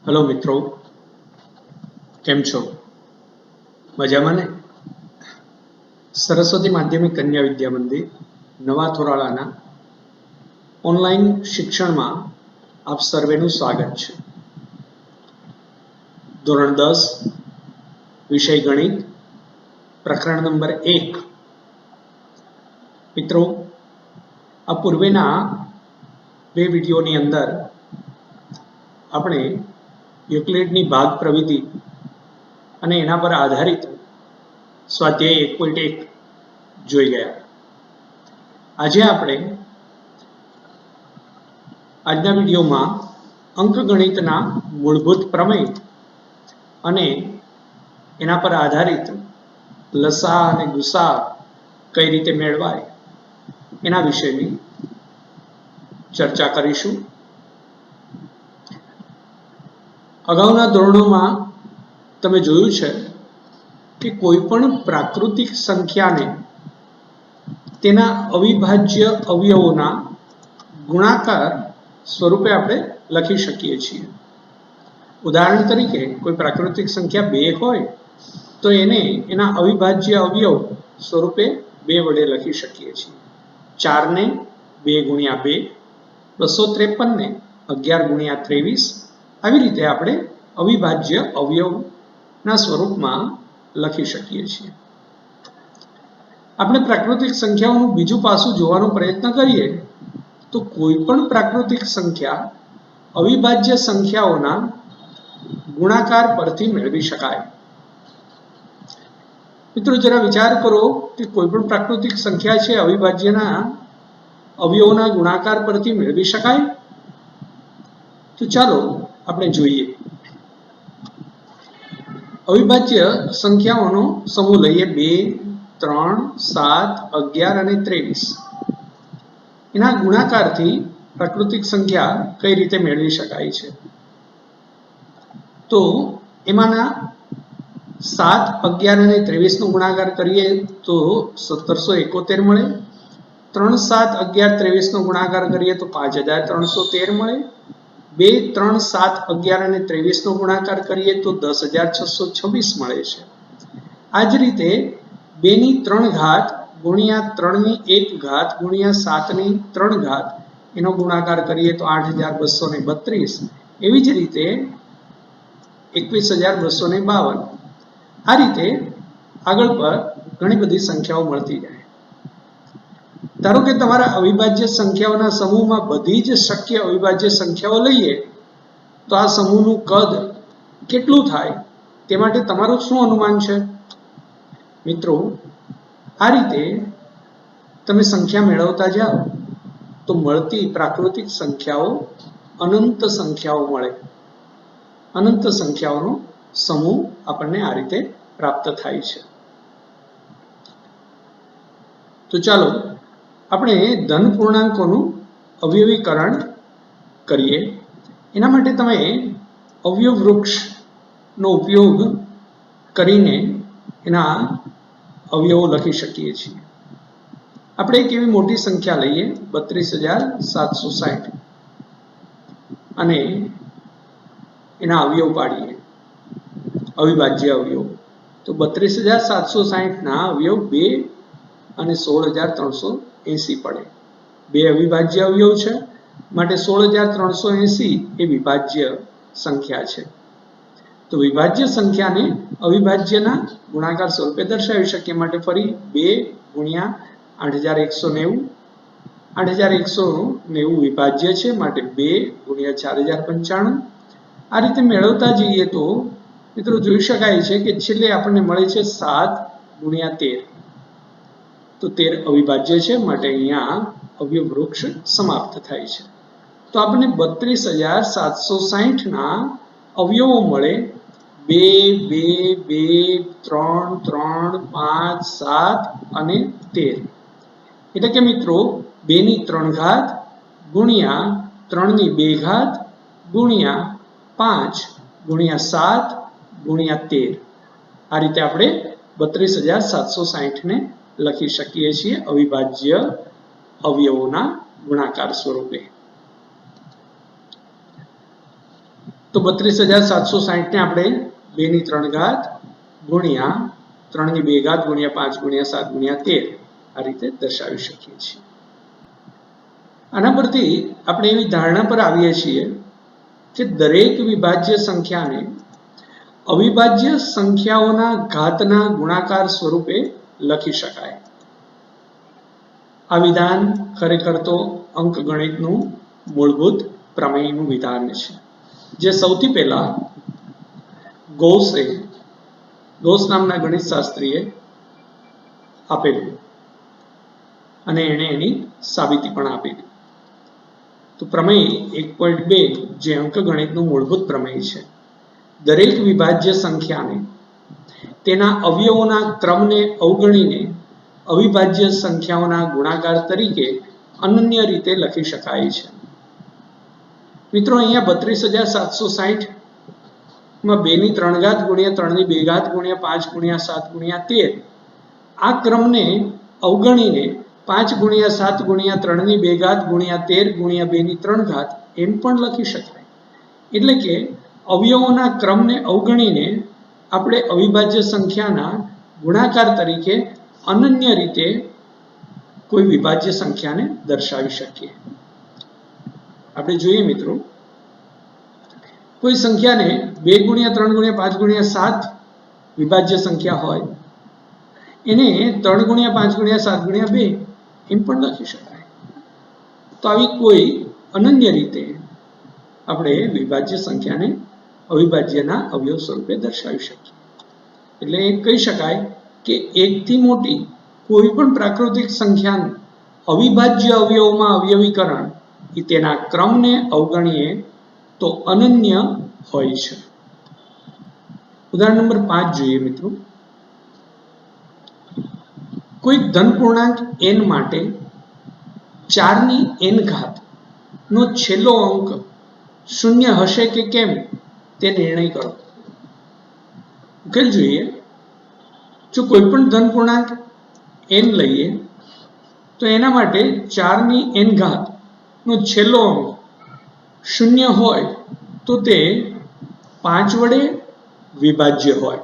Hello मित्रों, केम छो? मजामां ने? सरस्वती माध्यमिक कन्या विद्या मंदिर नवा थोराळाना ऑनलाइन शिक्षण में आप सर्वेनु स्वागत है। धोरण 10 विषय गणित प्रकरण नंबर 1। मित्रों, आ पूर्वेना बे विडियोनी अंदर आपणे યુક્લિડની ભાગ પ્રવિધિ અને એના પર આધારિત સ્વાધ્યાય 1.1 જોઈ ગયા। આજે આપણે આજના વિડિયોમાં અંકગણિતના મૂળભૂત પ્રમેય અને એના પર આધારિત લસા અને ગુસા કઈ રીતે મેળવાય એના વિશેની ચર્ચા કરીશું। अगाउना धोरणों में तमे जोयुं छे कि कोईपण प्राकृतिक संख्या ने तेना अविभाज्य अवयवोना गुणाकार स्वरूपे आपणे लखी शकीए छीए। उदाहरण तरीके कोई प्राकृतिक संख्या 2 होय तो एने एना अविभाज्य अवयव स्वरूपे 2 वडे लखी शकीए छीए। 4 ने 2 गुणिया 2, 253 ने 11 गुणिया 23 આવી રીતે આપણે અવિભાજ્ય અવયવના સ્વરૂપમાં લખી શકીએ છીએ। આપણે પ્રાકૃતિક સંખ્યાઓનું બીજું પાસું જોવાનો પ્રયત્ન કરીએ તો કોઈપણ પ્રાકૃતિક સંખ્યા અવિભાજ્ય સંખ્યાઓના ગુણાકાર પરથી મેળવી શકાય। મિત્રો, જરા વિચાર કરો કે કોઈપણ પ્રાકૃતિક સંખ્યા છે અવિભાજ્યના અવયવોના ગુણાકાર પરથી મેળવી શકાય? તો ચાલો આપણે જોઈએ। અવિભાજ્ય સંખ્યાઓનો સમૂહ લઈએ 2, 3, 7, 11 અને 23। એના ગુણાકારથી પ્રાકૃતિક સંખ્યા કઈ રીતે મેળવી શકાય છે? તો એમાંના 7, 11 અને 23 નો ગુણાકાર કરીએ તો 1771 મળે। 3, 7, 11, 23 નો ગુણાકાર કરીએ તો 5313 મળે। 2, 3, 7, 11 અને 23 નો ગુણાકાર કરીએ તો 10626 મળે છે। આ જ રીતે 2 ની 3 ઘાત ગુણ્યા 3 ની 1 ઘાત ગુણ્યા 7 ની 3 ઘાત એનો ગુણાકાર કરીએ તો 8232। એવી જ રીતે 21252। આ રીતે આગળ પર ઘણી બધી સંખ્યાઓ મળતી જાય। ધારો કે તમારા અવિભાજ્ય સંખ્યાઓના સમૂહમાં બધી જ શક્ય અવિભાજ્ય સંખ્યાઓ લઈએ તો આ સમૂહનું કદ કેટલું થાય તે માટે તમારું શું અનુમાન છે? મિત્રો, આ રીતે તમે સંખ્યા મેળવતા જાઓ તો મળતી પ્રાકૃતિક સંખ્યાઓ અનંત સંખ્યાઓ મળે। અનંત સંખ્યાઓનો સમૂહ આપણને આ રીતે પ્રાપ્ત થાય છે। તો ચાલો આપણે ધન પૂર્ણાંકોનું અવયવીકરણ કરીએ। એના માટે તમે અવયવ વૃક્ષનો ઉપયોગ કરીને એના અવયવો લખી શકીએ છીએ। આપણે એક એવી મોટી સંખ્યા લઈએ 32760 અને એના અવયવ પાડીએ, અવિભાજ્ય અવયવ। તો 32760 ના અવયવ 2 અને 16380 પડે। 2 અવિભાજ્ય અવયવ છે માટે 16380 એ વિભાજ્ય સંખ્યા છે। તો વિભાજ્ય સંખ્યાને અવિભાજ્યના ગુણાકાર સ્વરૂપે દર્શાવી શકીએ માટે ફરી 2 ગુણ્યા 8190। 8190 વિભાજ્ય છે માટે 2 ગુણ્યા 4095। આ રીતે મેળવતા જઈએ તો મિત્રો જોઈ શકાય છે કે છેલ્લે આપણને મળે છે 7 ગુણ્યા 13। તો 13 અવિભાજ્ય છે માટે અહીંયા અવયવ વૃક્ષ સમાપ્ત થાય છે। તો આપણને 32760 ના અવયવો મળે 2, 2, 2, 3, 3, 5, 7 અને 13। એટલે કે મિત્રો 2 ની 3 ઘાત ગુણ્યા 3 ની 2 ઘાત ગુણ્યા 5 ગુણ્યા 7 ગુણ્યા 13। આ રીતે આપણે 32760 ને લખી શકીએ છીએ અવિભાજ્ય અવયવોના ગુણાકાર સ્વરૂપે। તો 32,760 ને આપણે 2 ની 3 ઘાત ગુણ્યા 3 ની 2 ઘાત ગુણ્યા 5 ગુણ્યા 7 ગુણ્યા 13 આ રીતે દર્શાવી શકીએ છીએ. આના પરથી આપણે એવી ધારણા પર આવીએ છીએ કે દરેક વિભાજ્ય સંખ્યાને અવિભાજ્ય સંખ્યાઓના ઘાતના ગુણાકાર સ્વરૂપે લખી શકાય. આ વિધાન ખરેખર તો અંકગણિતનું મૂળભૂત પ્રમેયનું વિધાન છે, જે સૌથી પહેલા ગૌસ નામના ગણિત શાસ્ત્રીએ આપેલું અને એણે એની સાબિતી પણ આપેલી. તો પ્રમેય 1.2 જે અંકગણિતનું મૂળભૂત પ્રમેય છે, દરેક વિભાજ્ય સંખ્યાને તેના અવયવોના ક્રમને અવગણીને અવિભાજ્ય સંખ્યાઓના ગુણાકાર તરીકે અનન્ય રીતે લખી શકાય છે. મિત્રો, અહીંયા 32,760 માં 2 ની 3 ઘાત ગુણ્યા 3 ની 2 ઘાત ગુણ્યા 5 ગુણ્યા 7 ગુણ્યા 13 આ ક્રમને અવગણીને 5 ગુણ્યા 7 ગુણ્યા 3 ની 2 ઘાત ગુણ્યા 13 ગુણ્યા 2 ની 3 ઘાત એમ પણ લખી શકાય. એટલે કે અવયવોના ક્રમને અવગણીને આપણે અવિભાજ્ય સંખ્યાના ગુણાકાર તરીકે અનન્ય રીતે કોઈ વિભાજ્ય સંખ્યાને દર્શાવી શકીએ. આપણે જોઈએ મિત્રો, કોઈ સંખ્યાને 2 ગુણ્યા 3 ગુણ્યા 5 ગુણ્યા 7 વિભાજ્ય સંખ્યા હોય એને 3 ગુણ્યા 5 ગુણ્યા 7 ગુણ્યા 2 એમ પણ લખી શકાય. તો આવી કોઈ અનન્ય રીતે આપણે વિભાજ્ય સંખ્યાને અવિભાજ્યના અવયવ સ્વરૂપે દર્શાવી શકીએ. એટલે કહી શકાય કે એકથી મોટી કોઈ પણ પ્રાકૃતિક સંખ્યાનું અવિભાજ્ય અવયવોમાં અવયવીકરણ એ તેના ક્રમને અવગણીએ તો અનન્ય હોય છે. ઉદાહરણ નંબર 5 જોઈએ મિત્રો. કોઈ ધન પૂર્ણાંક n માટે 4 ની n ઘાત નો છેલ્લો અંક શૂન્ય હશે કે કેમ તે નિર્ણય કરો. ઉકેલ જોઈએ. જો કોઈ પણ ધન પૂર્ણાંક n લઈએ તો એના માટે 4 ની n ઘાત નો છેલ્લો અંક શૂન્ય હોય તો તે 5 વડે વિભાજ્ય હોય.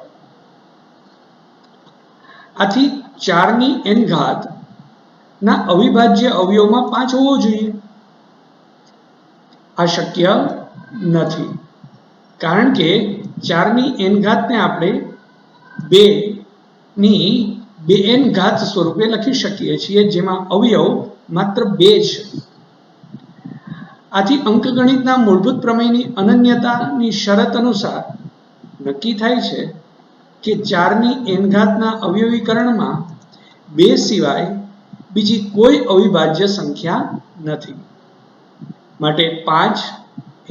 આથી 4 ની n ઘાત ના અવિભાજ્ય અવયવમાં 5 હોવો જોઈએ. આ શક્ય નથી, કારણ કે 4 ની n ઘાત ને આપણે 2 ની 2n ઘાત સ્વરૂપે લખી શકીએ છીએ, જેમાં અવયવ માત્ર 2 છે. આથી અંકગણિતના મૂળભૂત પ્રમેયની અનન્યતાની શરત અનુસાર નક્કી થાય છે કે 4 ની n ઘાતના અવયવીકરણમાં 2 સિવાય બીજી કોઈ અવિભાજ્ય સંખ્યા નથી. માટે 5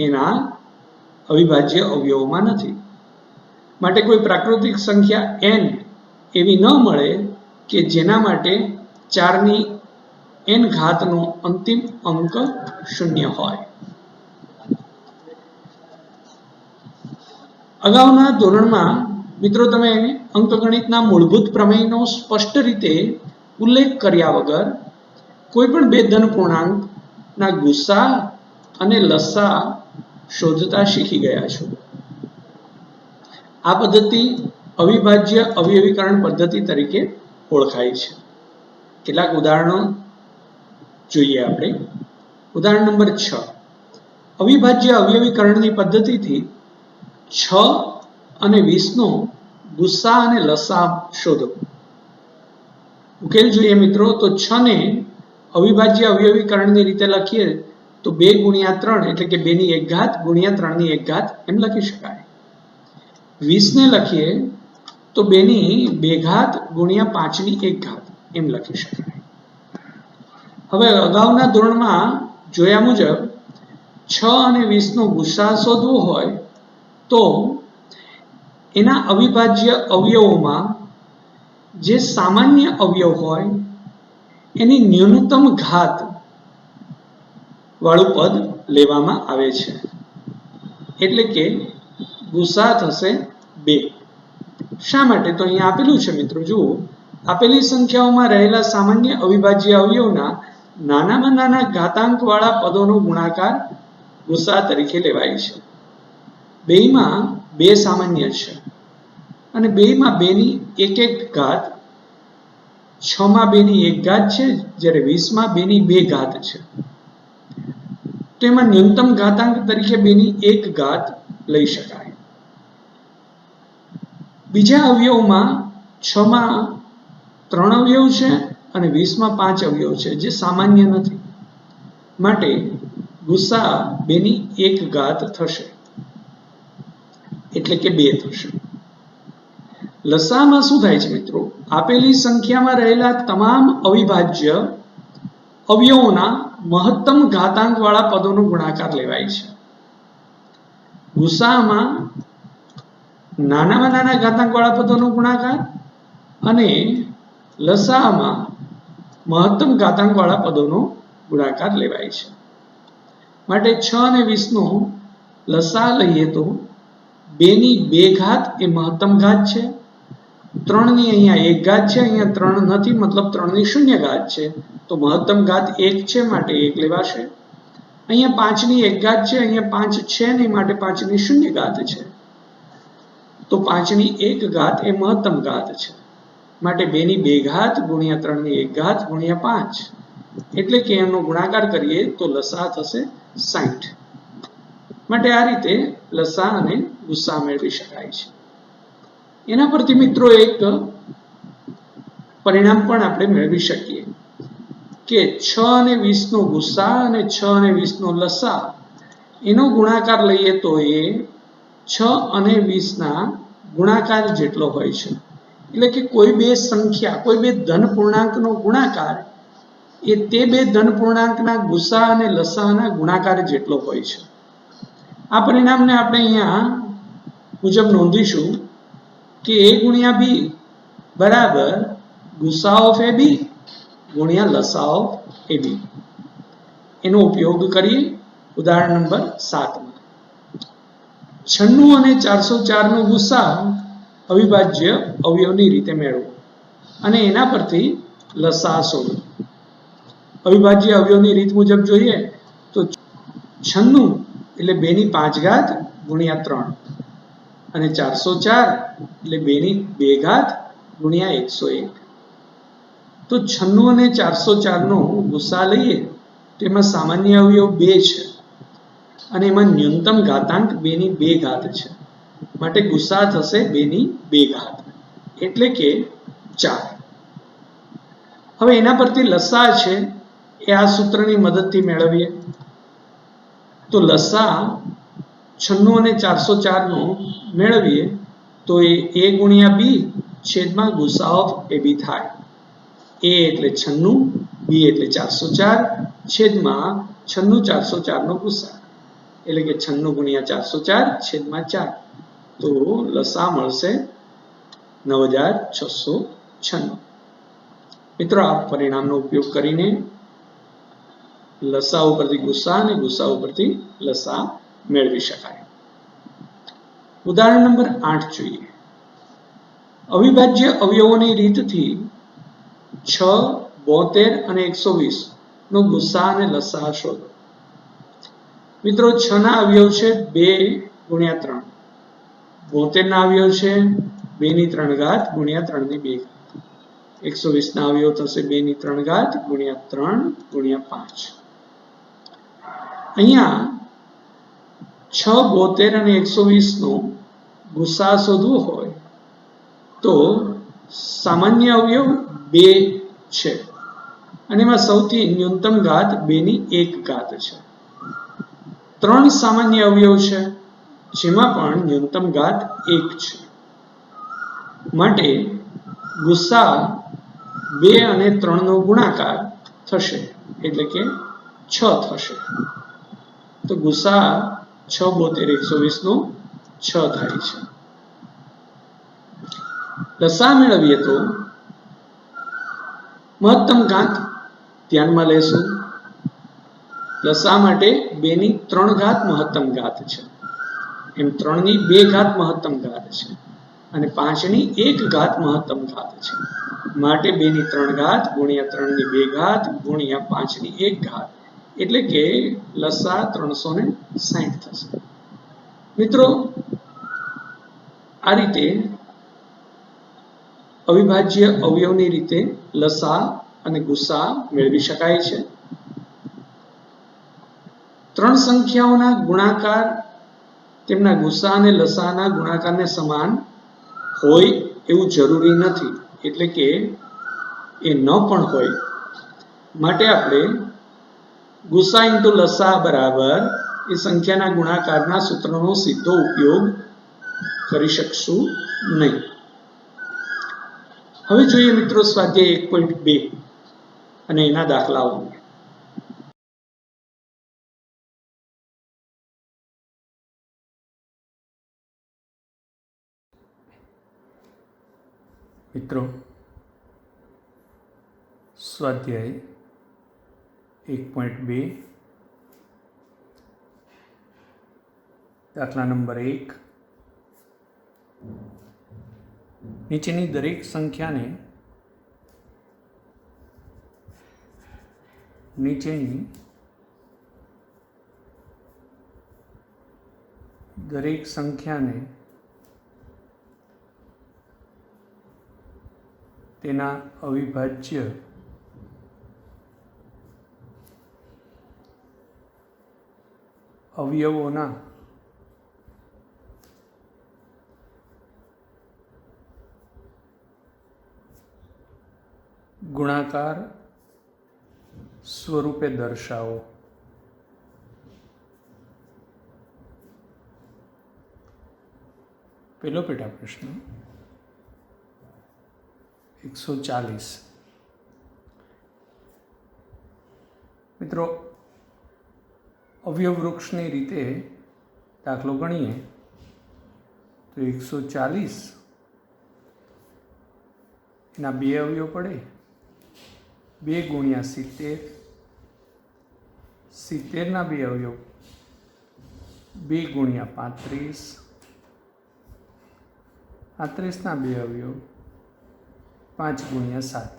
એના અવિભાજ્ય અવયવોમાં નથી. માટે કોઈ પ્રાકૃતિક સંખ્યા n એવી ન મળે કે જેના માટે 4 ની n ઘાતનો અંતિમ અંક શૂન્ય હોય. અગાઉના ધોરણમાં મિત્રો તમે અંકગણિતના મૂળભૂત પ્રમેયનો સ્પષ્ટ રીતે ઉલ્લેખ કર્યા વગર કોઈ પણ બે ધન પૂર્ણાંકના ગુસા અને લસા શોધતા શીખી ગયા છો. આ પદ્ધતિ અવિભાજ્ય અવયવીકરણ પદ્ધતિ તરીકે ઓળખાય છે. કેટલાક ઉદાહરણો જોઈએ આપણે. ઉદાહરણ નંબર 6. અવિભાજ્ય અવયવીકરણની પદ્ધતિથી 6 અને 20 નો ગુસા અને લસા શોધો. ઉકેલ જોઈએ મિત્રો. તો 6 ને અવિભાજ્ય અવયવીકરણની રીતે લખીએ તો 2 ગુણ્યા 3 એટલે કે 2 ની 1 ઘાત ગુણ્યા 3 ની 1 ઘાત એમ લખી શકાય. 20 ને લખીએ તો 2 ની 2 ઘાત ગુણ્યા 5 ની 1 ઘાત એમ લખી શકાય. હવે અગાઉના ધોરણમાં જોયા મુજબ 6 અને 20 નો ગુસા શોધવો હોય તો એના અવિભાજ્ય અવયવોમાં જે સામાન્ય અવયવ હોય એની ન્યૂનતમ ઘાત વાળું પદ લેવામાં આવે છે. એટલે કે ગુસા થશે 2. શા માટે? તો અહીંયા આપેલું છે મિત્રો, જુઓ. આપેલી સંખ્યાઓમાં રહેલા સામાન્ય અવિભાજ્ય અવયવના નાનામાં નાના ઘાતાંક વાળા પદોનો ગુણાકાર ગુસા તરીકે લેવાય છે. બેયમાં બે સામાન્ય છે અને બેયમાં બેની એક એક ઘાત 6 માં બેની એક ઘાત છે, જ્યારે 20 માં બેની બે ઘાત છે. તો એમાં ન્યૂનતમ ઘાતાંક તરીકે બેની એક ઘાત લઈ શકાય. બીજા અવયવમાં 6 માં 3 અવયવ છે અને 20 માં 5 અવયવ છે, જે સામાન્ય નથી. માટે ગુસા બેની એક ઘાત થશે, એટલે કે 2 થશે. લસામાં શું થાય છે મિત્રો? આપેલી સંખ્યામાં રહેલા તમામ અવિભાજ્ય અવયવોના મહત્તમ ઘાતાંક વાળા પદોનો ગુણાકાર લેવાય છે. ગુસામાં નાનામાં નાના ઘાતાંક વાળા પદોનો ગુણાકાર અને લસામાં મહત્તમ ઘાતાંક વાળા પદોનો ગુણાકાર લેવાય છે. માટે 6 અને 20 નો લસા લઈએ તો 2 ની 2 ઘાત એ મહત્તમ ઘાત છે. 3 ની અહીંયા 1 ઘાત છે, અહીંયા 3 નથી, મતલબ 3 ની શૂન્ય ઘાત છે, તો મહત્તમ ઘાત 1 છે, માટે 1 લેવાશે. અહીંયા 5 ની 1 ઘાત છે, અહીંયા 5 છે નહીં, માટે 5 ની શૂન્ય ઘાત છે, તો 5 ની 1 ઘાત એ મહત્તમ ઘાત છે. માટે 2 ની 2 ઘાત ગુણ્યા 3 ની 1 ઘાત ગુણ્યા 5, એટલે કે એનો ગુણાકાર કરીએ તો લસા થશે 60. માટે આ રીતે લસા અને ગુસા મેળવી શકાય છે. એના પરથી મિત્રો એક પરિણામ પણ આપણે મેળવી શકીએ કે 6 અને 20 નો ગુસા અને 6 અને 20 નો લસા એનો ગુણાકાર લઈએ તો એ 6 અને 20 ના ગુણાકાર જેટલો હોય છે. એટલે કે કોઈ બે સંખ્યા, કોઈ બે ધન પૂર્ણાંકનો ગુણાકાર એ તે બે ધન પૂર્ણાંકના ગુસા અને લસાના ગુણાકાર જેટલો હોય છે. આ પરિણામને આપણે અહીંયા મુજબ નોંધીશું કે a ગુણ્યા b બરાબર ગુસા ઓફ ab ગુણ્યા લસા ઓફ ab. એનો ઉપયોગ કરીએ ઉદાહરણ નંબર 7 માં. 96 અને 404 નો ગુસા અવિભાજ્ય અવયવની રીતે મેળવો અને એના પરથી લસા શોધો. અવિભાજ્ય અવયવની રીત મુજબ જોઈએ તો 96 એટલે 2 ની 5 ઘાત ગુણ્યા 3 અને 404 એટલે 2 ની 2 ઘાત ગુણ્યા 101. તો 96 અને 404 નો ગુસા લઈએ તો એમાં સામાન્ય અવયવ 2 છે અને એમાં ન્યૂનતમ ઘાતાંક 2 ની 2 ઘાત છે. માટે ગુસા થશે 2 ની 2 ઘાત, એટલે કે 4. હવે એના પરથી લસા છે એ આ સૂત્રની મદદથી મેળવીએ તો લસા 96 અને 404 નો મેળવીએ તો એ a ગુણ્યા b છેદમાં ગુસા ઓફ ab થાય. a એટલે 96, b એટલે 404 છેદમાં 96 404 નો ગુસા, એટલે કે 96 ગુણ્યા 404 છેદમાં 4, તો લસા મળશે 9696. મિત્રો આ પરિણામનો ઉપયોગ કરીને લસા ઉપરથી ગુસા અને ગુસા ઉપરથી લસા મેળવી શકાય. ઉદાહરણ નંબર 8 જોઈએ. અવિભાજ્ય અવયવોની રીતથી 6, 72 અને 120 નો ગુસા અને લસા શોધો. મિત્રો 6 ના અવયવ છે 2 ગુણ્યા 3, 72 ના અવયવ છે 2 ની 3 ઘાત ગુણ્યા 3 ની 2 ઘાત, 120 ના અવયવ થશે 2 ની 3 ઘાત ગુણ્યા 3 ગુણ્યા 5. અહીંયા 6, 72 અને 120 નો ગુસા શોધવો હોય તો સામાન્ય અવયવ 2 છે અને એમાં સૌથી ન્યૂનતમ ઘાત 2 ની 1 ઘાત છે. 3 સામાન્ય અવયવ છે જેમાં પણ ન્યૂનતમ ઘાત 1 છે. માટે ગુસા 2 અને 3 નો ગુણાકાર થશે, એટલે કે 6 થશે. તો ગુસા 6, 72, 120 નો 6 થાય છે. લસા મેળવીએ તો મહત્તમ ઘાત ધ્યાનમાં લેશું. લસા માટે 2 ની 3 ઘાત મહત્તમ ઘાત છે, એમ 3 ની 2 ઘાત મહત્તમ ઘાત છે અને 5 ની 1 ઘાત મહત્તમ ઘાત છે. માટે 2 ની 3 ઘાત ગુણ્યા 3 ની 2 ઘાત ગુણ્યા 5 ની 1 ઘાત, એટલે કે લસા 360 થશે. મિત્રો, આ રીતે અવિભાજ્ય અવયવની રીતે લસા અને ગુસા મેળવી શકાય છે. ત્રણ સંખ્યાઓના ગુણાકાર તેમના ગુસા અને લસાના ગુણાકારને સમાન હોય એવું જરૂરી નથી, એટલે કે એ ન પણ હોય. માટે આપણે ગુસા ઇન્ટુ લસા બરાબર એ સંખ્યાના ગુણાકારના સૂત્રનો સીધો ઉપયોગ કરી શકશું નહીં. હવે જોઈએ મિત્રો સ્વાધ્યાય 1.2 અને એના દાખલાઓ. મિત્રો, સ્વાધ્યાય 1.2 દાખલા નંબર 1. નીચેની દરેક સંખ્યાને તેના અવિભાજ્ય અવયવોના ગુણાકાર સ્વરૂપે દર્શાવો. પહેલો પેટા પ્રશ્ન 140. મિત્રો, અવયવ વૃક્ષની રીતે દાખલો ગણીએ તો 140 એના બે અવયવ પડે. 2 ગુણ્યા 70, 70ના બે અવયવ 2 ગુણ્યા 35, 35ના બે અવયવ 5 ગુણ્યા 7.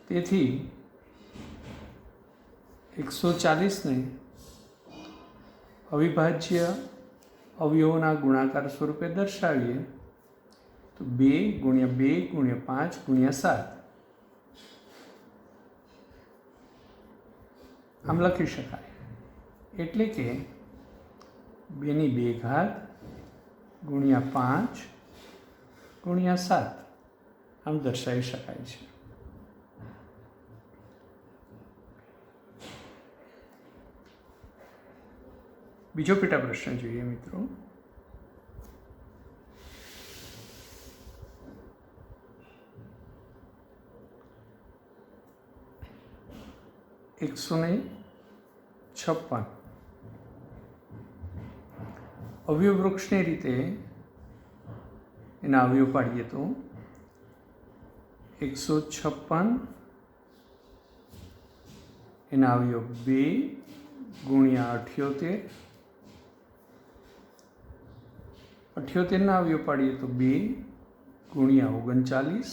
તેથી 140ને અવિભાજ્ય અવયવોના ગુણાકાર સ્વરૂપે દર્શાવીએ તો 2 ગુણ્યા 2 ગુણ્યા 5 ગુણ્યા 7 આમ લખી શકાય. એટલે કે 2 ગુણ્યા 5 ગુણ્યા 7 આમ દર્શાવી શકાય છે. બીજો પેટા પ્રશ્ન જોઈએ મિત્રો. 156 અવયવ વૃક્ષની રીતે એના અવયવ પાડીએ તો 156 એના અવયવ 2 ગુણ્યા 78, 78ના અવયવ પાડીએ તો 2 ગુણ્યા 39,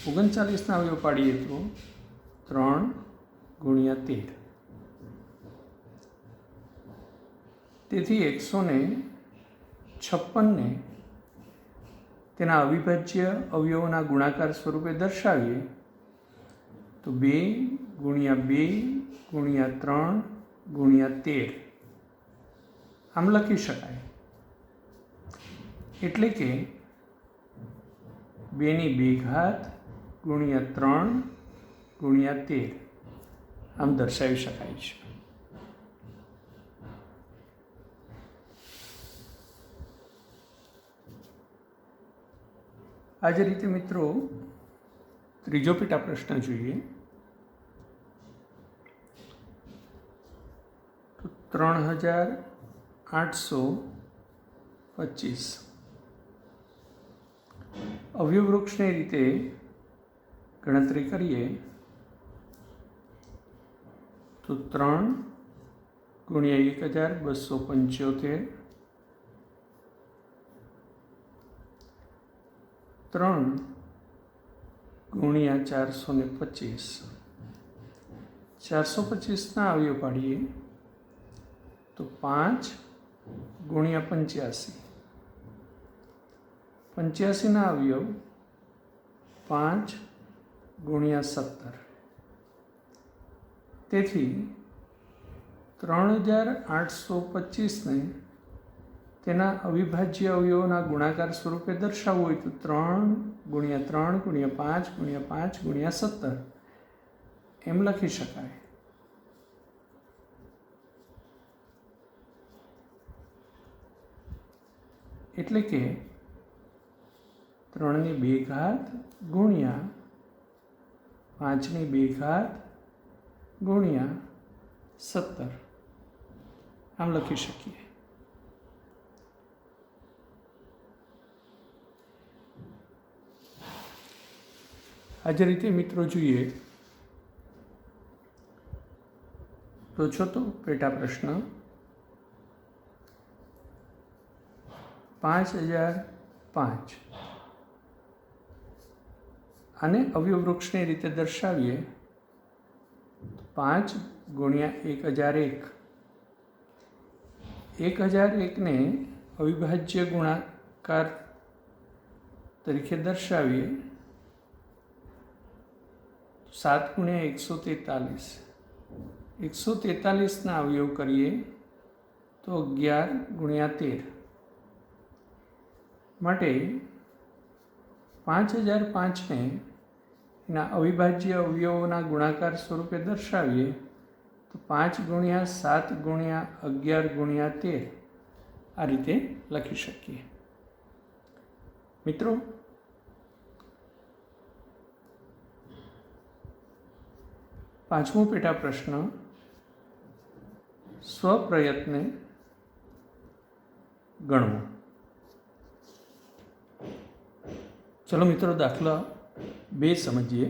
39ના અવયવ પાડીએ તો 3 ગુણ્યા 13. તેથી 156ને તેના અવિભાજ્ય અવયવોના ગુણાકાર સ્વરૂપે દર્શાવીએ તો 2 ગુણ્યા 2 ગુણ્યા 3 ગુણ્યા 13 આમ લખી શકાય. એટલે કે 2 ગુણ્યા 3 ગુણ્યા 13 આમ દર્શાવી શકાય છે. આ જ રીતે મિત્રો ત્રીજો પેટા પ્રશ્ન જોઈએ તો 3825 અવયવ વૃક્ષની રીતે ગણતરી કરીએ તો 3 ગુણ્યા 1275, 3 ગુણ્યા 425, 425ના અવયવ પાડીએ તો 5 ગુણ્યા 85, 85ના અવયવ 5 ગુણ્યા 17, તેથી 3825ને તેના અવિભાજ્ય અવયવોના ગુણાકાર સ્વરૂપે દર્શાવવું હોય તો 3 ગુણ્યા 3 ગુણ્યા 5 ગુણ્યા 5 ગુણ્યા 17 એમ લખી શકાય. એટલે કે 3/2 ગુણ્યા 5/2 ગુણ્યા 17 આમ લખી શકીએ. આ જ રીતે મિત્રો જોઈએ તો ચોથો પેટા પ્રશ્ન 5005 આને અવયવ વૃક્ષની રીતે દર્શાવીએ 5 ગુણ્યા 1001, 1001ને અવિભાજ્ય ગુણાકાર તરીકે દર્શાવીએ 7 ગુણ્યા 143, 143ના અવયવ કરીએ તો 11 ગુણ્યા 13, માટે 5005ને એના અવિભાજ્ય અવયવોના ગુણાકાર સ્વરૂપે દર્શાવીએ તો 5 ગુણ્યા 7 ગુણ્યા 11 ગુણ્યા 13 આ રીતે લખી શકીએ. મિત્રો, પાંચમો પેટા પ્રશ્ન સ્વપ્રયત્ને ગણવો. ચલો મિત્રો, દાખલા 2 સમજીએ.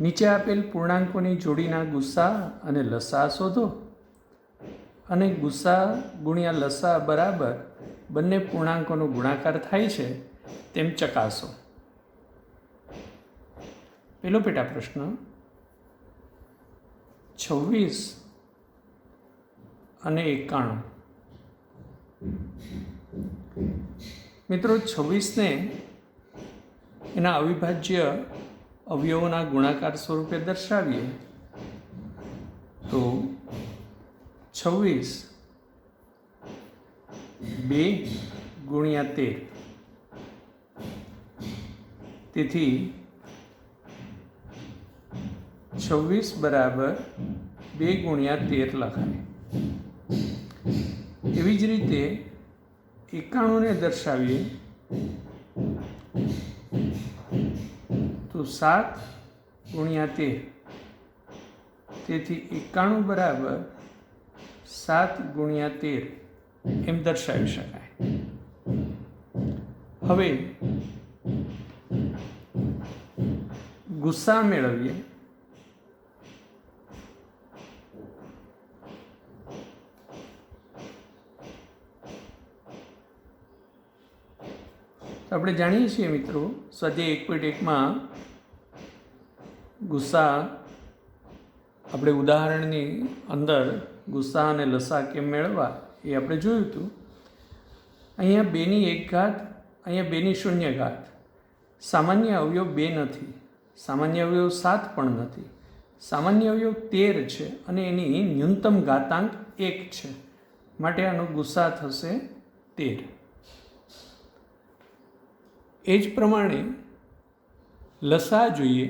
નીચે આપેલ પૂર્ણાંકોની જોડીના ગુસા અને લસા શોધો અને ગુસા ગુણ્યા લસા બરાબર બંને પૂર્ણાંકોનો ગુણાકાર થાય છે તેમ ચકાસો. પહેલો પેટા પ્રશ્ન 26 અને 91. મિત્રો, 26ને એના અવિભાજ્ય અવયવોના ગુણાકાર સ્વરૂપે દર્શાવીએ તો 26 2 ગુણ્યા 13, તેથી 26 બરાબર 2 ગુણ્યા 13 લખાય. એવી જ રીતે 91ને દર્શાવીએ તો 7 ગુણ્યા 13, તેથી 91 બરાબર 7 ગુણ્યા 13 એમ દર્શાવી શકાય. હવે ગુસ્સા મેળવીએ. તો આપણે જાણીએ છીએ મિત્રો, સ્વાધ્યાય 1.1માં ગુસ્સા આપણે ઉદાહરણની અંદર ગુસ્સા અને લસા કેમ મેળવવા એ આપણે જોયું હતું. અહીંયા 2/1, અહીંયા 2/0. સામાન્ય અવયવ 2 નથી, સામાન્ય અવયવ 7 પણ નથી, સામાન્ય અવયવ 13 છે અને એની ન્યૂનતમ ઘાતાંક 1 છે, માટે આનો ગુસ્સા થશે 13. એ જ પ્રમાણે લસા જોઈએ.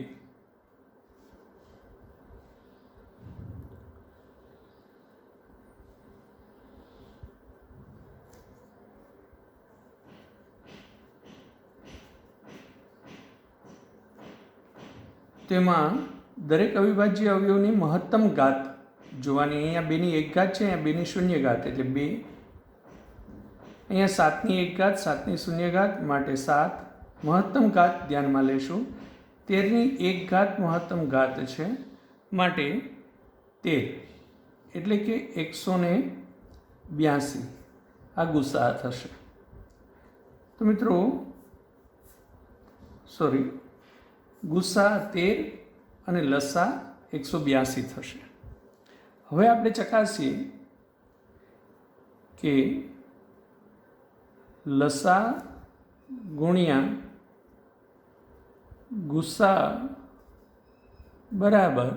તેમાં દરેક અવિભાજ્ય અવયવની મહત્તમ ઘાત જોવાની. અહીંયા 2/1 છે, અહીંયા 2/0, એટલે 2. અહીંયા 7/1, 7/0, માટે 7. મહત્તમ ઘાત ધ્યાનમાં લેશું. 13/1 મહત્તમ ઘાત છે, માટે 13, એટલે કે 182 આ ગુસ્સા થશે. તો મિત્રો ગુસ્સા 13 અને લસા 182 થશે. હવે આપણે ચકાસીએ કે લસા ગુણ્યા ગુસા બરાબર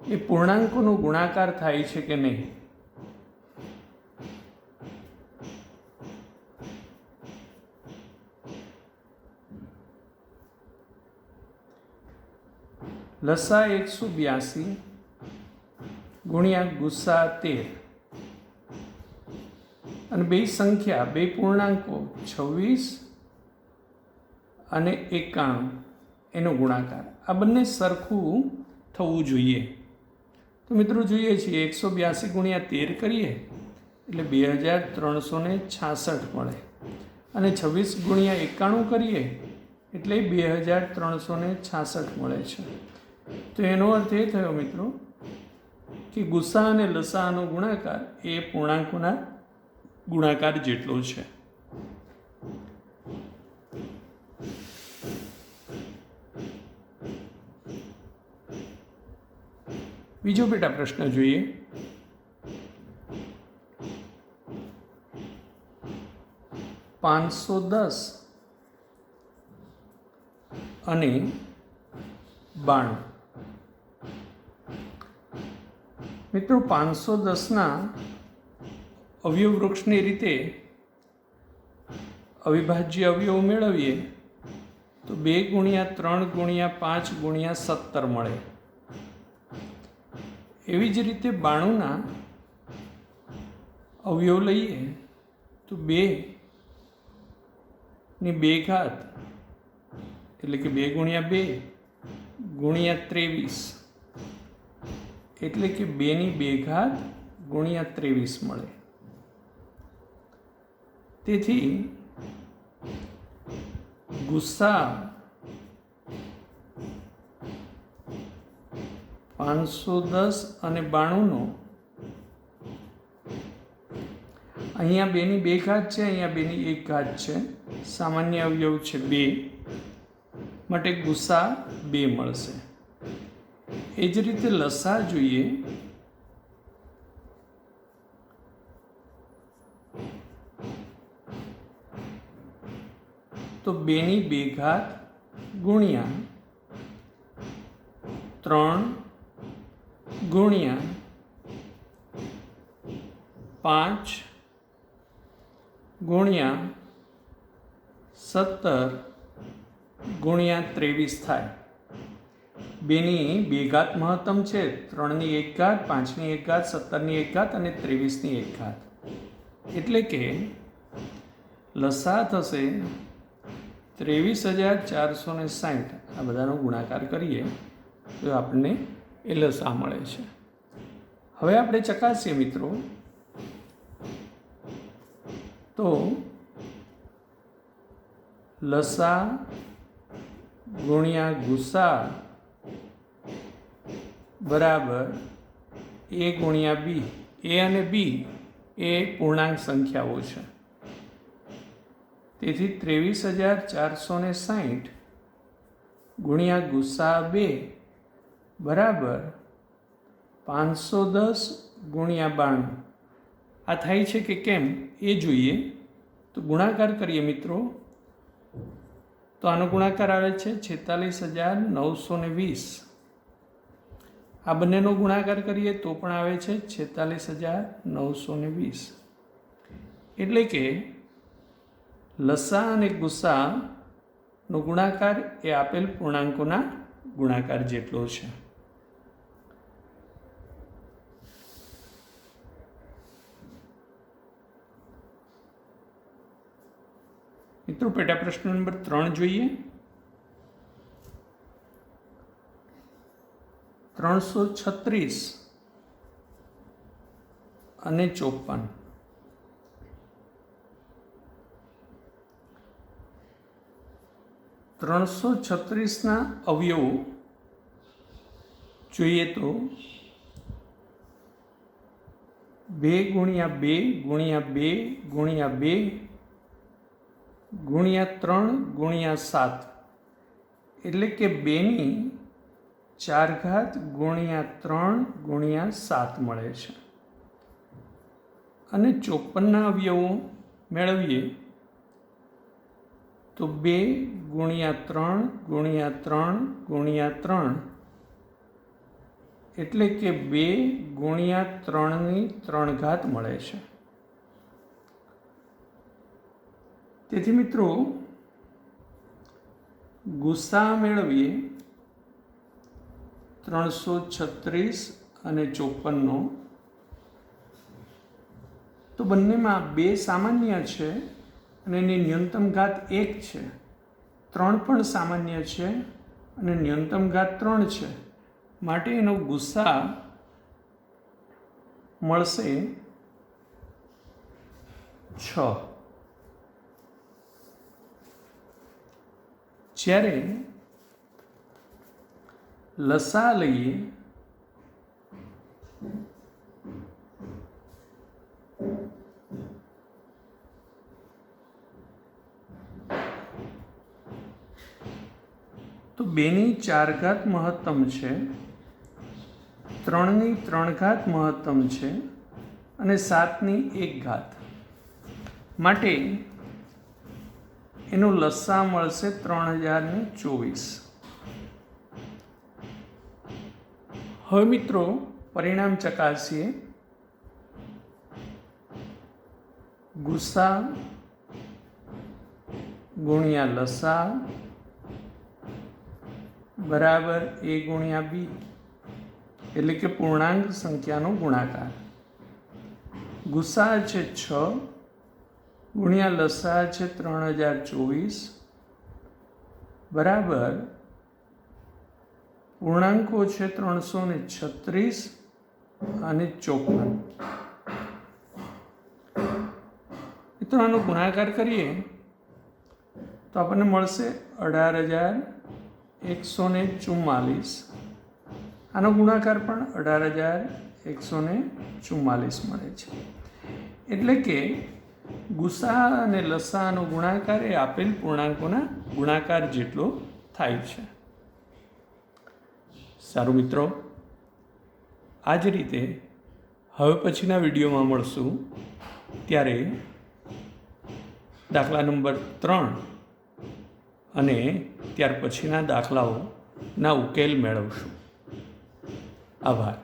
એ પૂર્ણાંકોનો ગુણાકાર થાય છે કે નહીં. લસા 182 ગુણ્યા ગુસા 13 અને બે સંખ્યા, બે પૂર્ણાંકો 26 અને 91 એનો ગુણાકાર, આ બંને સરખું થવું જોઈએ. તો મિત્રો જોઈએ છીએ 182 ગુણ્યા 13 કરીએ એટલે 2366 મળે અને 26 ગુણ્યા 91 કરીએ એટલે 2366 મળે છે. તો એનો અર્થ એ થયો મિત્રો કે ગુસા અને લસાનો ગુણાકાર એ પૂર્ણાંકોના ગુણાકાર જેટલો છે. બીજો પેટા પ્રશ્ન જોઈએ. $510 અને 92. મિત્રો 510ના અવયવ વૃક્ષની રીતે અવિભાજ્ય અવયવ મેળવીએ તો 2 ગુણ્યા 3 ગુણ્યા 5 ગુણ્યા 17 મળે. એવી જ રીતે 92ના અવયવ લઈએ તો 2 ની 2 ઘાત એટલે કે 2 ગુણ્યા 2 ગુણ્યા 23 એટલે કે 2 ની 2 ઘાત ગુણ્યા 23 મળે. તેથી ગુસા 510 અને 92નો અહીંયા 2 ની 2 ઘાત છે, અહીંયા 2 ની 1 ઘાત છે, સામાન્ય અવયવ છે 2 માટે ગુસા 2 મળશે. એ જ રીતે લસા જોઈએ તો 2 ની 2 ઘાત ગુણ્યા 3 ગુણ્યા 5 ગુણ્યા 17 ગુણ્યા 23 થાય. 2 ની 2 ઘાત મહત્તમ છે, 3 ની 1 ઘાત, 5 ની 1 ઘાત, 17 ની 1 ઘાત અને 23 ની 1 ઘાત. એટલે કે લસા થશે 23,460. આ બધાનો ગુણાકાર કરીએ તો આપણને એ લસા મળે છે. હવે આપણે ચકાસીએ મિત્રો તો લસા ગુણ્યા ગુસા બરાબર એ ગુણ્યા બી. એ અને બી એ પૂર્ણાંક સંખ્યાઓ છે. તેથી 23,460 ગુણ્યા ગુસા 2 બરાબર 510 ગુણ્યા 92. આ થાય છે કે કેમ એ જોઈએ. તો ગુણાકાર કરીએ મિત્રો તો આનો ગુણાકાર આવે છે 46,920. આ બંનેનો ગુણાકાર કરીએ તો પણ આવે છે 46,920. એટલે કે લસા અને ગુસાનો ગુણાકાર એ આપેલ પૂર્ણાંકોના ગુણાકાર જેટલો છે. મિત્રો પેટા પ્રશ્ન નંબર 3 જોઈએ. 336 અને 54. 336ના અવયવો જોઈએ તો 2 ગુણ્યા 2 ગુણ્યા 2 ગુણ્યા 2 ગુણ્યા 3 ગુણ્યા 7 એટલે કે 2 ની 4 ઘાત ગુણ્યા 3 ગુણ્યા 7 મળે છે. અને 54ના અવયવો મેળવીએ તો 2 ગુણ્યા 3 ગુણ્યા 3 ગુણ્યા 3 એટલે કે 2 ગુણ્યા 3ની 3 ઘાત મળે છે. તેથી મિત્રો ગુસા મેળવીએ 336 અને 54નો, તો બંનેમાં 2 સામાન્ય છે અને એની ન્યૂનતમ ઘાત 1 છે. 3 પણ સામાન્ય છે અને ન્યૂનતમ ઘાત 3 છે. માટે એનો ગુસા મળશે 6. જ્યારે લસા લઈએ તો 2ની 4 ઘાત મહત્તમ છે, 3ની 3 ઘાત મહત્તમ છે અને 7ની 1 ઘાત. માટે એનો લસા મળશે 3024. હવે મિત્રો પરિણામ ચકાસીએ. ગુસા ગુણ્યા લસા બરાબર a ગુણ્યા b, એટલે કે પૂર્ણાંક સંખ્યાનો ગુણાકાર. ગુસા છે 6 ગુણ્યા લસા છે 3024 બરાબર પૂર્ણાંકો છે 336 અને 54. મિત્રો આનો ગુણાકાર કરીએ તો આપણને મળશે 18144. આનો ગુણાકાર પણ 18144 મળે છે. એટલે કે ગુસા અને લસાનો ગુણાકાર એ આપેલ પૂર્ણાંકોના ગુણાકાર જેટલો થાય છે. સારું મિત્રો, આ જ રીતે હવે પછીના વિડીયોમાં મળશું ત્યારે દાખલા નંબર 3 અને ત્યાર પછીના દાખલાઓના ઉકેલ મેળવશું. આભાર.